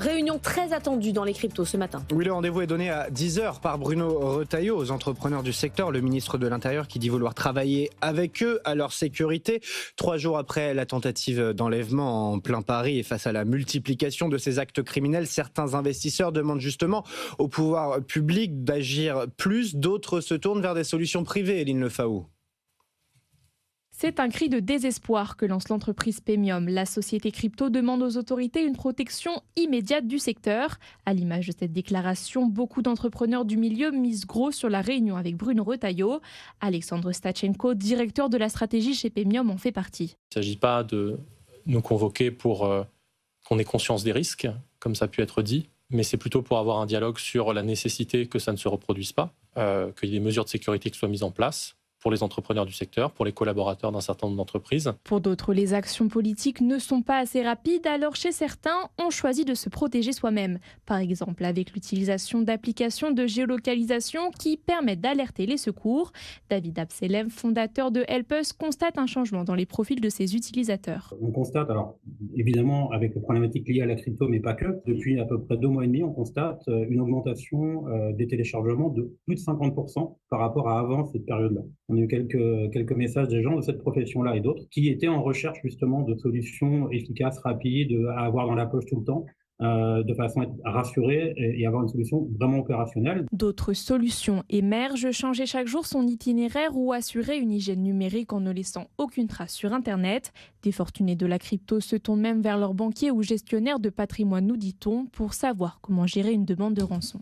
Réunion très attendue dans les cryptos ce matin. Oui, le rendez-vous est donné à 10h par Bruno Retailleau aux entrepreneurs du secteur, le ministre de l'Intérieur qui dit vouloir travailler avec eux à leur sécurité. 3 jours après la tentative d'enlèvement en plein Paris et face à la multiplication de ces actes criminels, certains investisseurs demandent justement au pouvoir public d'agir plus. D'autres se tournent vers des solutions privées, Eline Lefaou. C'est un cri de désespoir que lance l'entreprise Paymium. La société crypto demande aux autorités une protection immédiate du secteur. À l'image de cette déclaration, beaucoup d'entrepreneurs du milieu misent gros sur la réunion avec Bruno Retailleau. Alexandre Stachenko, directeur de la stratégie chez Paymium, en fait partie. Il ne s'agit pas de nous convoquer pour qu'on ait conscience des risques, comme ça a pu être dit, mais c'est plutôt pour avoir un dialogue sur la nécessité que ça ne se reproduise pas, qu'il y ait des mesures de sécurité qui soient mises en place pour les entrepreneurs du secteur, pour les collaborateurs d'un certain nombre d'entreprises. Pour d'autres, les actions politiques ne sont pas assez rapides, alors chez certains, on choisit de se protéger soi-même. Par exemple, avec l'utilisation d'applications de géolocalisation qui permettent d'alerter les secours. David Abselem, fondateur de Helpus, constate un changement dans les profils de ses utilisateurs. On constate, alors évidemment avec les problématiques liées à la crypto, mais pas que, depuis à peu près 2 mois et demi, on constate une augmentation des téléchargements de plus de 50% par rapport à avant cette période-là. On a eu quelques messages des gens de cette profession-là et d'autres qui étaient en recherche justement de solutions efficaces, rapides, à avoir dans la poche tout le temps, de façon à être rassuré et avoir une solution vraiment opérationnelle. D'autres solutions émergent, changer chaque jour son itinéraire ou assurer une hygiène numérique en ne laissant aucune trace sur Internet. Des fortunés de la crypto se tournent même vers leurs banquiers ou gestionnaires de patrimoine, nous dit-on, pour savoir comment gérer une demande de rançon.